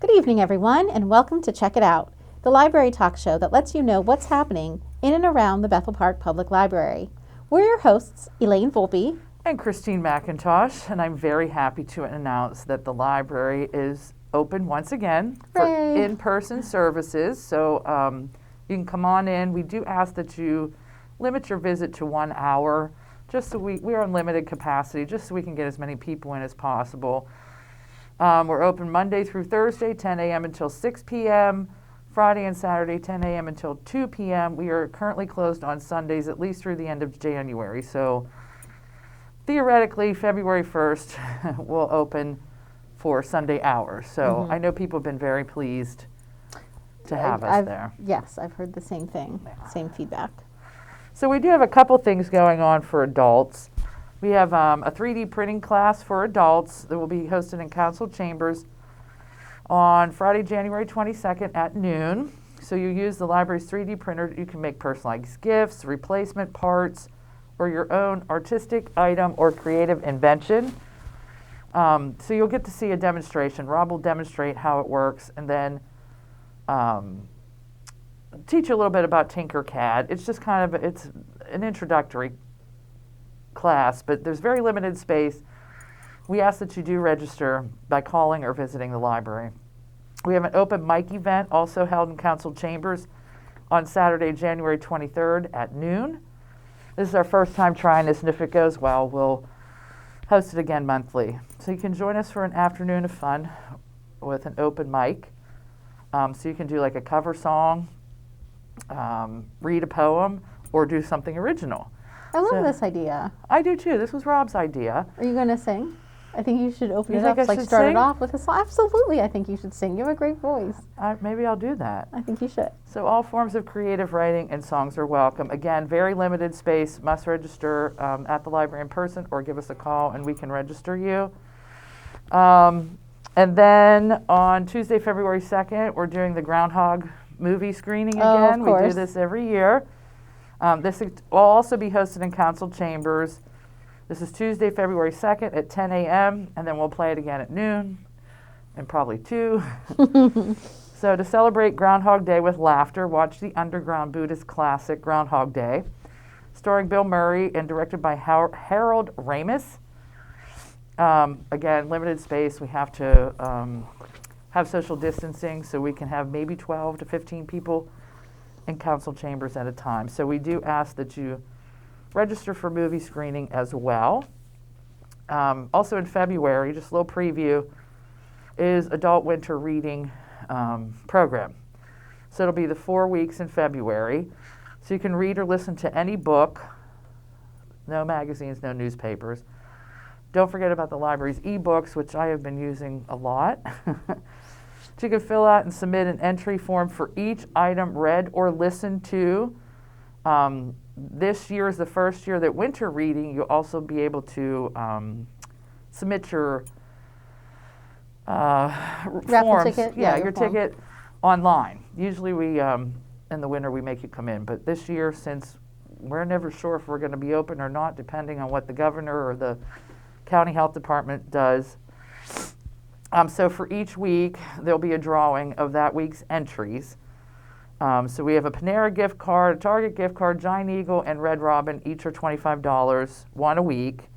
Good evening, everyone, and welcome to Check It Out, the library talk show that lets you know what's happening in and around the Bethel Park Public Library. We're your hosts, Elaine Volpe and Christine McIntosh, and I'm very happy to announce that the library is open once again for Hooray. in-person services. So you can come on in. We do ask that you limit your visit to 1 hour, just so we are on limited capacity, just so we can get as many people in as possible. We're open Monday through Thursday, 10 a.m. until 6 p.m., Friday and Saturday, 10 a.m. until 2 p.m. We are currently closed on Sundays, at least through the end of January. So theoretically, February 1st will open for Sunday hours. So I know people have been very pleased to have us there. Yes, I've heard the same thing, same feedback. So we do have a couple things going on for adults. We have a 3D printing class for adults that will be hosted in Council Chambers on Friday, January 22nd at noon. So you use the library's 3D printer. You can make personalized gifts, replacement parts, or your own artistic item or creative invention. So you'll get to see a demonstration. Rob will demonstrate how it works and then teach you a little bit about Tinkercad. It's just it's an introductory class, but there's very limited space. We ask that you do register by calling or visiting the library. We have an open mic event also held in Council Chambers on Saturday, January 23rd at noon. This is our first time trying this, and if it goes well, we'll host it again monthly. So you can join us for an afternoon of fun with an open mic. So you can do like a cover song, read a poem, or do something original. I love this idea. I do too. This was Rob's idea. Are you going to sing? I think you should open You it think up, I like should start sing? it off with a song. Absolutely, I think you should sing. You have a great voice. Maybe I'll do that. I think you should. So all forms of creative writing and songs are welcome. Again, very limited space. Must register at the library in person or give us a call and we can register you. And then on Tuesday, February 2nd, we're doing the Groundhog movie screening again. Of We do course. this every year. This will also be hosted in Council Chambers. This is Tuesday, February 2nd at 10 a.m., and then we'll play it again at noon and probably 2. So to celebrate Groundhog Day with laughter, watch the underground Buddhist classic Groundhog Day, starring Bill Murray and directed by Harold Ramis. Again, limited space. We have to have social distancing, so we can have maybe 12 to 15 people in Council Chambers at a time. So we do ask that you register for movie screening as well. Also in February, just a little preview, is Adult Winter Reading program. So it'll be the 4 weeks in February. So you can read or listen to any book, no magazines, no newspapers. Don't forget about the library's ebooks, which I have been using a lot. So you can fill out and submit an entry form for each item read or listened to. This year is the first year that winter reading, you'll also be able to submit your forms. Ticket? Yeah, Your your form. ticket online. Usually we, in the winter, we make you come in. But this year, since we're never sure if we're going to be open or not, depending on what the governor or the county health department does. So for each week, there'll be a drawing of that week's entries. So we have a Panera gift card, a Target gift card, Giant Eagle, and Red Robin. Each are $25, one a week.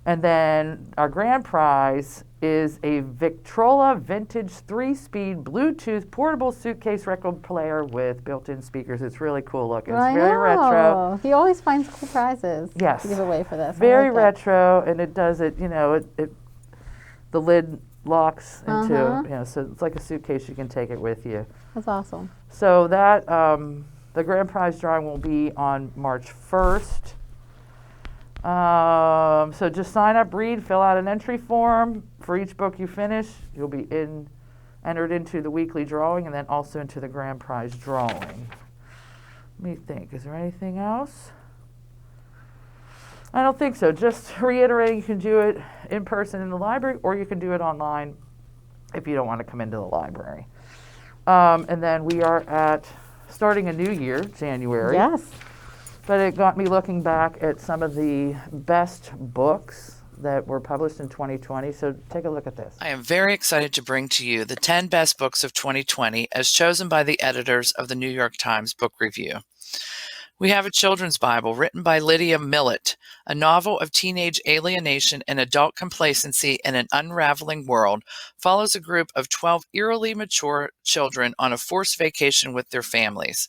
And then our grand prize is a Victrola vintage 3-speed Bluetooth portable suitcase record player with built-in speakers. It's really cool looking. It's very retro. He always finds cool prizes Yes. to give away for this. I Very like it. retro, and it does it, the lid locks into, so it's like a suitcase. You can take it with you. That's awesome. So that, the grand prize drawing will be on March 1st. So just sign up, read, fill out an entry form. For each book you finish, you'll be entered into the weekly drawing and then also into the grand prize drawing. Let me think, is there anything else? I don't think so. Just reiterating, you can do it in person in the library or you can do it online if you don't want to come into the library. And then we are starting a new year, January. Yes. But it got me looking back at some of the best books that were published in 2020. So take a look at this. I am very excited to bring to you the 10 best books of 2020 as chosen by the editors of the New York Times Book Review. We have a children's Bible written by Lydia Millett, a novel of teenage alienation and adult complacency in an unraveling world, follows a group of 12 eerily mature children on a forced vacation with their families.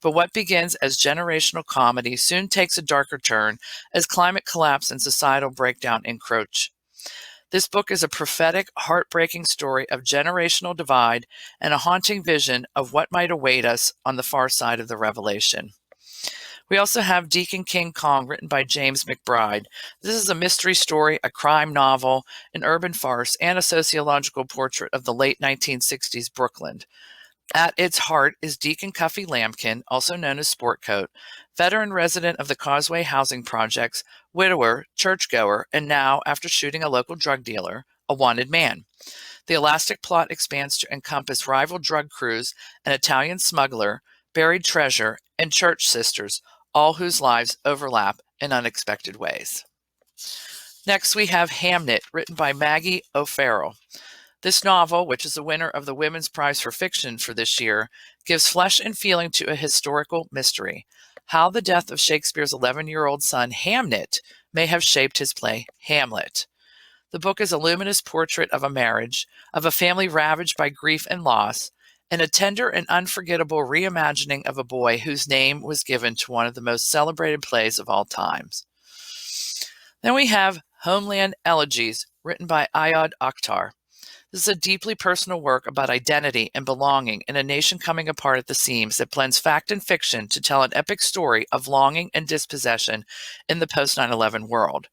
But what begins as generational comedy soon takes a darker turn as climate collapse and societal breakdown encroach. This book is a prophetic, heartbreaking story of generational divide and a haunting vision of what might await us on the far side of the revelation. We also have Deacon King Kong, written by James McBride. This is a mystery story, a crime novel, an urban farce, and a sociological portrait of the late 1960s Brooklyn. At its heart is Deacon Cuffy Lampkin, also known as Sportcoat, veteran resident of the Causeway Housing Projects, widower, churchgoer, and now, after shooting a local drug dealer, a wanted man. The elastic plot expands to encompass rival drug crews, an Italian smuggler, buried treasure, and church sisters, all whose lives overlap in unexpected ways. Next, we have Hamnet, written by Maggie O'Farrell. This novel, which is the winner of the Women's Prize for Fiction for this year, gives flesh and feeling to a historical mystery: how the death of Shakespeare's 11-year-old son, Hamnet, may have shaped his play, Hamlet. The book is a luminous portrait of a marriage, of a family ravaged by grief and loss, and a tender and unforgettable reimagining of a boy whose name was given to one of the most celebrated plays of all times. Then we have Homeland Elegies, written by Ayad Akhtar. This is a deeply personal work about identity and belonging in a nation coming apart at the seams that blends fact and fiction to tell an epic story of longing and dispossession in the post-9/11 world.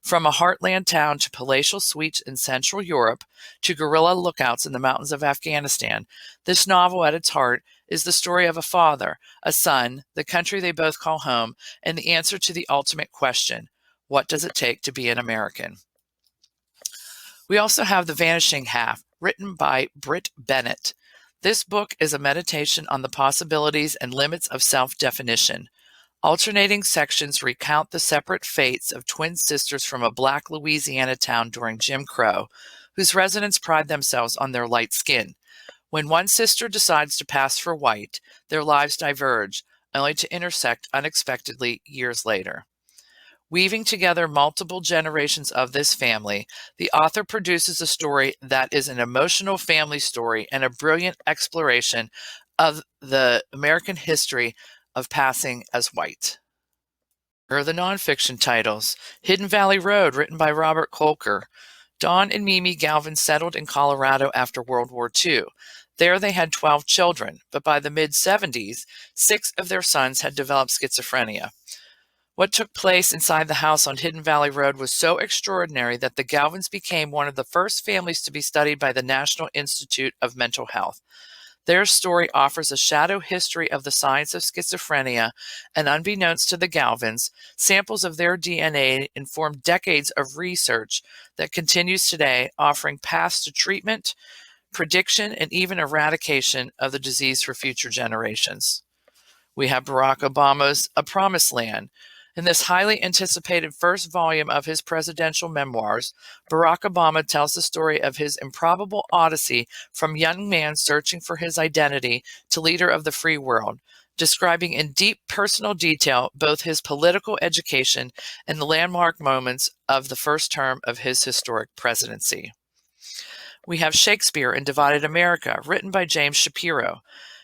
From a heartland town to palatial suites in Central Europe to guerrilla lookouts in the mountains of Afghanistan, this novel at its heart is the story of a father, a son, the country they both call home, and the answer to the ultimate question: what does it take to be an American? We also have The Vanishing Half, written by Britt Bennett. This book is a meditation on the possibilities and limits of self-definition. Alternating sections recount the separate fates of twin sisters from a Black Louisiana town during Jim Crow, whose residents pride themselves on their light skin. When one sister decides to pass for white, their lives diverge, only to intersect unexpectedly years later. Weaving together multiple generations of this family, the author produces a story that is an emotional family story and a brilliant exploration of the American history of passing as white. Here are the nonfiction titles. Hidden Valley Road, written by Robert Kolker. Don and Mimi Galvin settled in Colorado after World War II. There they had 12 children, but by the mid-70s, 6 of their sons had developed schizophrenia. What took place inside the house on Hidden Valley Road was so extraordinary that the Galvins became one of the first families to be studied by the National Institute of Mental Health. Their story offers a shadow history of the science of schizophrenia, and unbeknownst to the Galvins, samples of their DNA informed decades of research that continues today, offering paths to treatment, prediction, and even eradication of the disease for future generations. We have Barack Obama's A Promised Land. In this highly anticipated first volume of his presidential memoirs, Barack Obama tells the story of his improbable odyssey from young man searching for his identity to leader of the free world, describing in deep personal detail both his political education and the landmark moments of the first term of his historic presidency. We have Shakespeare in Divided America, written by James Shapiro.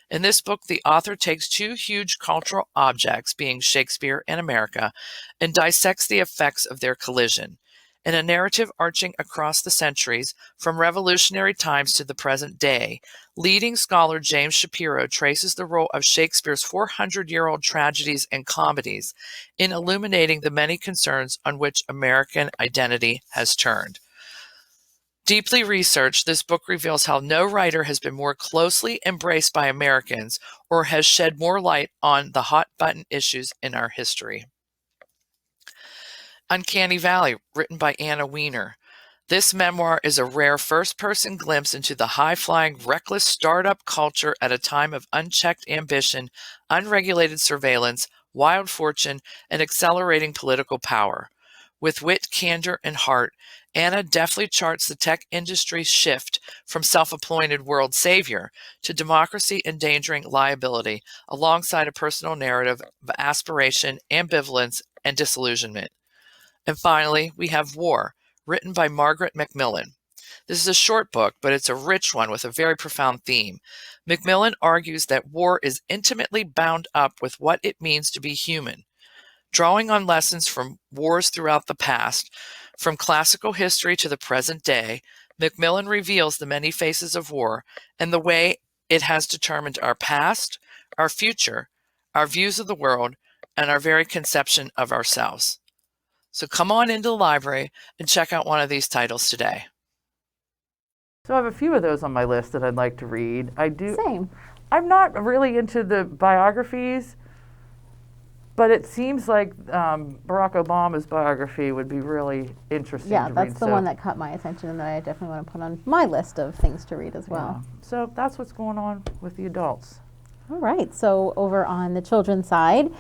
In this book, the author takes two huge cultural objects, being Shakespeare and America, and dissects the effects of their collision. In a narrative arching across the centuries, from revolutionary times to the present day, leading scholar James Shapiro traces the role of Shakespeare's 400-year-old tragedies and comedies in illuminating the many concerns on which American identity has turned. Deeply researched, this book reveals how no writer has been more closely embraced by Americans or has shed more light on the hot-button issues in our history. Uncanny Valley, written by Anna Wiener. This memoir is a rare first-person glimpse into the high-flying, reckless startup culture at a time of unchecked ambition, unregulated surveillance, wild fortune, and accelerating political power. With wit, candor, and heart, Anna deftly charts the tech industry's shift from self-appointed world savior to democracy endangering liability, alongside a personal narrative of aspiration, ambivalence, and disillusionment. And finally, we have War, written by Margaret Macmillan. This is a short book, but it's a rich one with a very profound theme. Macmillan argues that war is intimately bound up with what it means to be human. Drawing on lessons from wars throughout the past, from classical history to the present day, Macmillan reveals the many faces of war and the way it has determined our past, our future, our views of the world, and our very conception of ourselves. So come on into the library and check out one of these titles today. So I have a few of those on my list that I'd like to read. Same. I'm not really into the biographies, but it seems like Barack Obama's biography would be really interesting to read. Yeah, that's the one that caught my attention and that I definitely want to put on my list of things to read as well. Yeah. So that's what's going on with the adults. All right, so over on the children's side,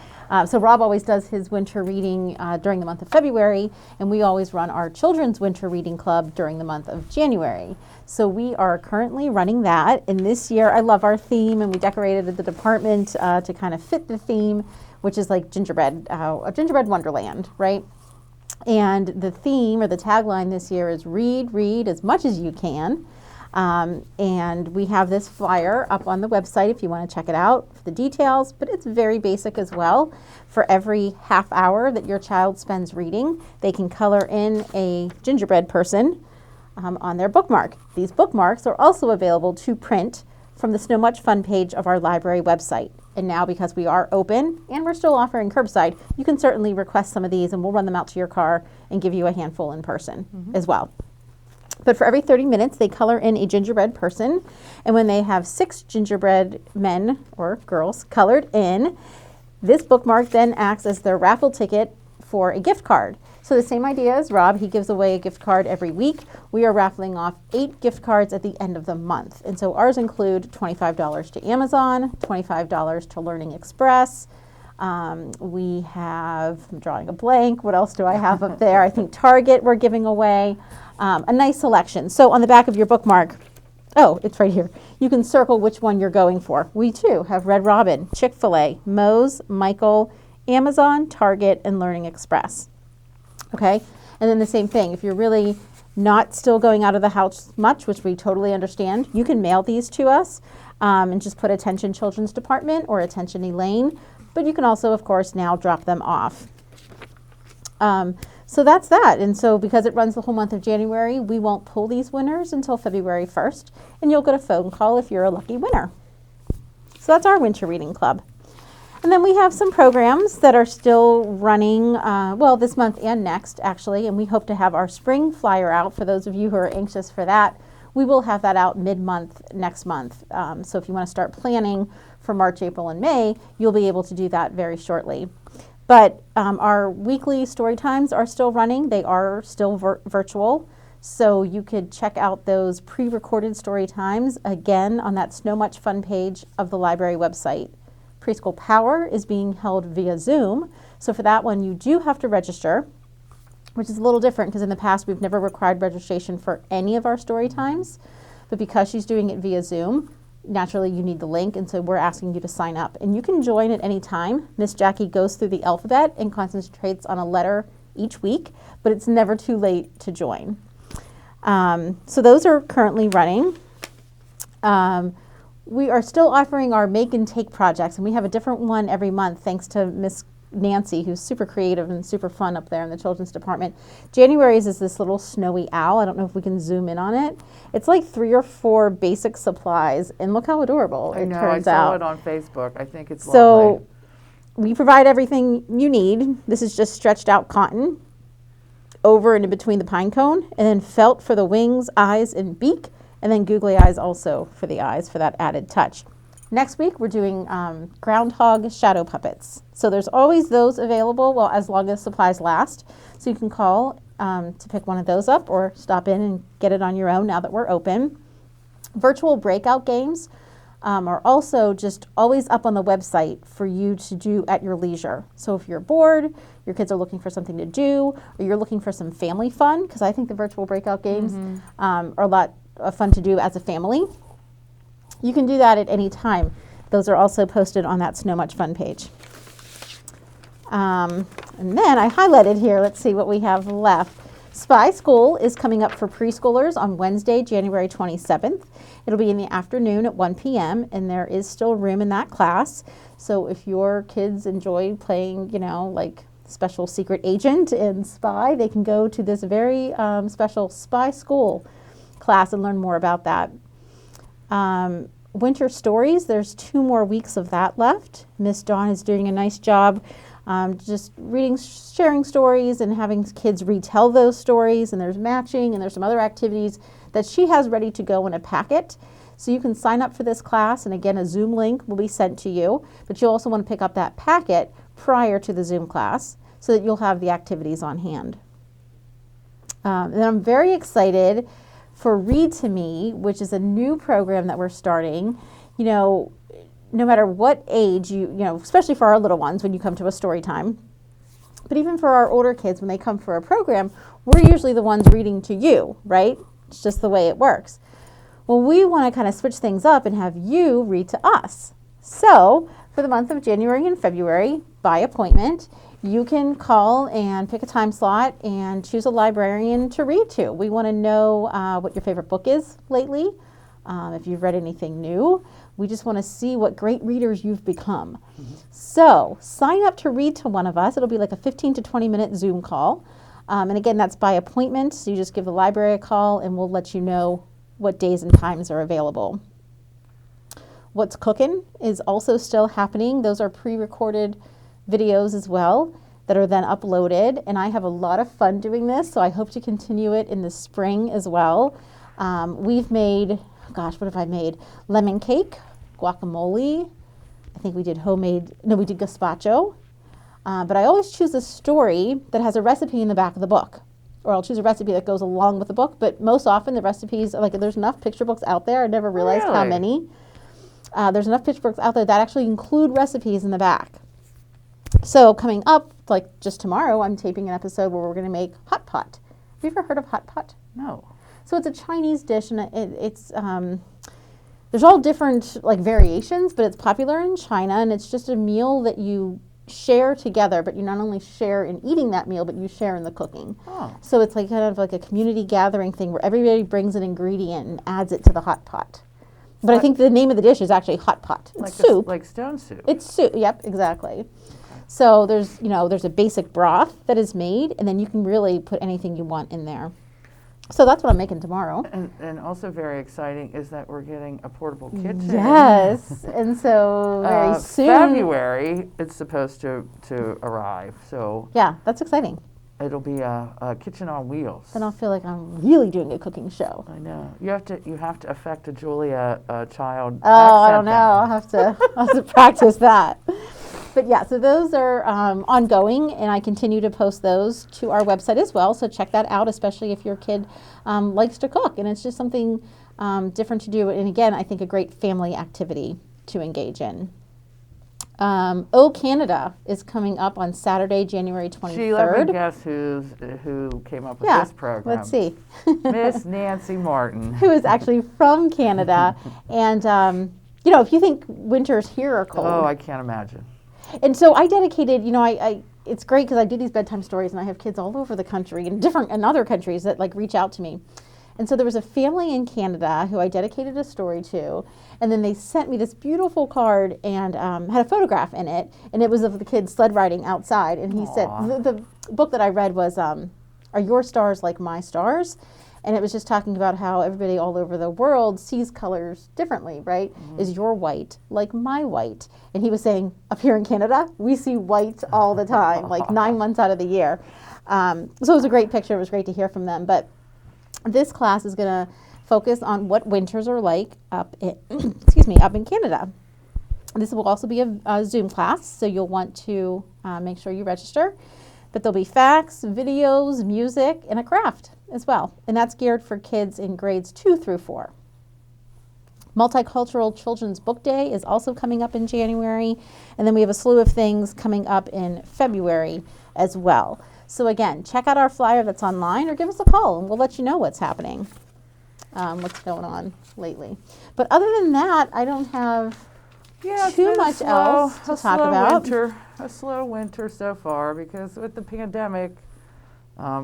so Rob always does his winter reading during the month of February, and we always run our children's winter reading club during the month of January. So we are currently running that, and this year I love our theme, and we decorated the department to kind of fit the theme, which is like gingerbread, a gingerbread wonderland, right? And the theme or the tagline this year is read as much as you can. And we have this flyer up on the website if you want to check it out for the details, but it's very basic as well. For every half hour that your child spends reading, they can color in a gingerbread person on their bookmark. These bookmarks are also available to print from the Snow Much Fun page of our library website. And now, because we are open and we're still offering curbside, you can certainly request some of these and we'll run them out to your car and give you a handful in person as well. But for every 30 minutes, they color in a gingerbread person. And when they have 6 gingerbread men or girls colored in, this bookmark then acts as their raffle ticket for a gift card. So the same idea as Rob, he gives away a gift card every week. We are raffling off 8 gift cards at the end of the month. And so ours include $25 to Amazon, $25 to Learning Express. We have, I'm drawing a blank, what else do I have up there? I think Target we're giving away. A nice selection. So on the back of your bookmark, oh, it's right here. You can circle which one you're going for. We too have Red Robin, Chick-fil-A, Moe's, Michael, Amazon, Target, and Learning Express. Okay, and then the same thing. If you're really not still going out of the house much, which we totally understand, you can mail these to us and just put Attention Children's Department or Attention Elaine. But you can also, of course, now drop them off. So that's that. And so because it runs the whole month of January, we won't pull these winners until February 1st, and you'll get a phone call if you're a lucky winner. So that's our winter reading club. And then we have some programs that are still running, well, this month and next, actually, and we hope to have our spring flyer out for those of you who are anxious for that. We will have that out mid-month next month. So if you want to start planning for March, April, and May, you'll be able to do that very shortly. But our weekly story times are still running. They are still virtual. So you could check out those pre-recorded story times again on that Snow Much Fun page of the library website. Preschool Power is being held via Zoom. So for that one, you do have to register, which is a little different because in the past we've never required registration for any of our story times. But because she's doing it via Zoom, naturally you need the link, and so we're asking you to sign up. And you can join at any time. Miss Jackie goes through the alphabet and concentrates on a letter each week, but it's never too late to join. So those are currently running. We are still offering our make and take projects, and we have a different one every month thanks to Miss Nancy, who's super creative and super fun up there in the children's department. January's is this little snowy owl. I don't know if we can zoom in on it. It's like 3 or 4 basic supplies, and look how adorable it turns out. I saw it on Facebook. I think it's lovely. So we provide everything you need. This is just stretched out cotton over and in between the pine cone, and then felt for the wings, eyes, and beak, and then googly eyes also for the eyes for that added touch. Next week, we're doing groundhog shadow puppets. So there's always those available, well, as long as supplies last. So you can call to pick one of those up or stop in and get it on your own now that we're open. Virtual breakout games are also just always up on the website for you to do at your leisure. So if you're bored, your kids are looking for something to do, or you're looking for some family fun, because I think the virtual breakout games are a lot of fun to do as a family, you can do that at any time. Those are also posted on that Snow Much Fun page. And then I highlighted here, let's see what we have left. Spy School is coming up for preschoolers on Wednesday, January 27th. It'll be in the afternoon at 1 p.m. and there is still room in that class. So if your kids enjoy playing, you know, like special secret agent and spy, they can go to this very special Spy School class and learn more about that. Winter Stories, there's 2 more weeks of that left. Miss Dawn is doing a nice job just reading, sharing stories and having kids retell those stories, and there's matching and there's some other activities that she has ready to go in a packet. So you can sign up for this class, and again, a Zoom link will be sent to you, but you'll also want to pick up that packet prior to the Zoom class so that you'll have the activities on hand. And I'm very excited for Read to Me, which is a new program that we're starting. You know, no matter what age, you know, especially for our little ones when you come to a story time, but even for our older kids when they come for a program, we're usually the ones reading to you, right? It's just the way it works. Well, we want to kind of switch things up and have you read to us. So for the month of January and February, by appointment, you can call and pick a time slot and choose a librarian to read to. We want to know what your favorite book is lately, if you've read anything new. We just want to see what great readers you've become. So sign up to read to one of us. It'll be like a 15 to 20 minute Zoom call. And again, that's by appointment. So you just give the library a call and we'll let you know what days and times are available. What's Cooking is also still happening. Those are pre-recorded videos as well that are then uploaded. And I have a lot of fun doing this, so I hope to continue it in the spring as well. We've made, gosh, what have I made? Lemon cake, guacamole. I think we did we did gazpacho. But I always choose a story that has a recipe in the back of the book. Or I'll choose a recipe that goes along with the book. But most often the recipes, like there's enough picture books out there. I never realized how many. There's enough picture books out there that actually include recipes in the back. So coming up, like just tomorrow, I'm taping an episode where we're going to make hot pot. Have you ever heard of hot pot? No. So it's a Chinese dish, and it's there's all different like variations, but it's popular in China, and it's just a meal that you share together, but you not only share in eating that meal, but you share in the cooking. Oh. So it's like kind of like a community gathering thing where everybody brings an ingredient and adds it to the hot pot. But I think the name of the dish is actually hot pot. It's Like soup. like stone soup. It's soup. Yep, exactly. So there's a basic broth that is made, and then you can really put anything you want in there. So that's what I'm making tomorrow. And also very exciting is that we're getting a portable kitchen. Yes, and so very soon. February, it's supposed to arrive. So Yeah, that's exciting. it'll be a kitchen on wheels. Then I'll feel like I'm really doing a cooking show. I know. You have to affect a Julia child. Oh, I accent don't know. then. I'll have to practice that. But yeah, so those are ongoing, and I continue to post those to our website as well. So check that out, especially if your kid likes to cook, and it's just something different to do. And again, I think a great family activity to engage in. O Canada is coming up on Saturday, January 23rd. Sheila, let me guess who came up with this program. Let's see. Miss Nancy Martin. Who is actually from Canada. And, if you think winters here are cold. Oh, I can't imagine. And so I dedicated, it's great because I do these bedtime stories and I have kids all over the country and other countries that like reach out to me. And so there was a family in Canada who I dedicated a story to, and then they sent me this beautiful card and had a photograph in it, and it was of the kids sled riding outside. And he said, the book that I read was, Are Your Stars Like My Stars? And it was just talking about how everybody all over the world sees colors differently, right? Mm-hmm. Is your white like my white? And he was saying, up here in Canada, we see white all the time, like 9 months out of the year. So it was a great picture. It was great to hear from them. But this class is going to focus on what winters are like up in, up in Canada. This will also be a Zoom class, so you'll want to make sure you register. But there'll be facts, videos, music, and a craft as well. And that's geared for kids in grades 2 through 4. Multicultural Children's Book Day is also coming up in January. And then we have a slew of things coming up in February as well. So again, check out our flyer that's online or give us a call and we'll let you know what's happening, what's going on lately. But other than that, I don't have Yeah, it's too been much else to talk about. A slow winter so far because with the pandemic,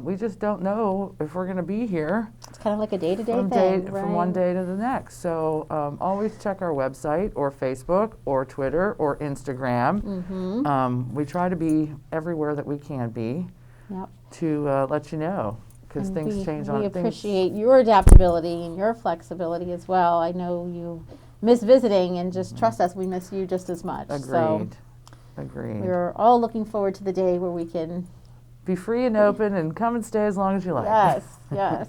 we just don't know if we're going to be here It's kind of like a day-to-day from thing, from one day to the next. So always check our website or Facebook or Twitter or Instagram. Mm-hmm. We try to be everywhere that we can be Yep. to let you know because And things change on we things. appreciate your adaptability and your flexibility as well. I know you miss visiting, and just trust us, we miss you just as much. So Agreed. we're all looking forward to the day where we can. Be free and open and come and stay as long as you like. Yes, yes.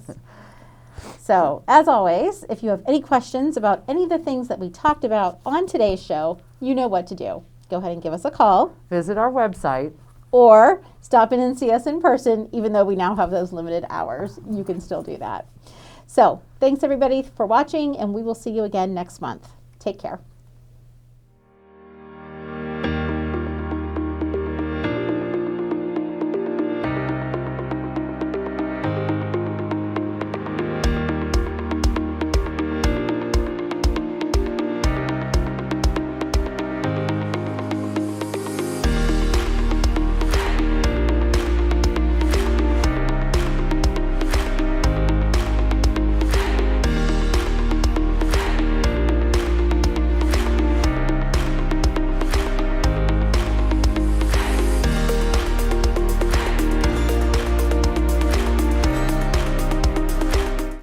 So, as always, if you have any questions about any of the things that we talked about on today's show, you know what to do. Go ahead and give us a call Visit our website. or stop in and see us in person, even though we now have those limited hours. You can still do that. So, thanks everybody for watching, and we will see you again next month. Take care.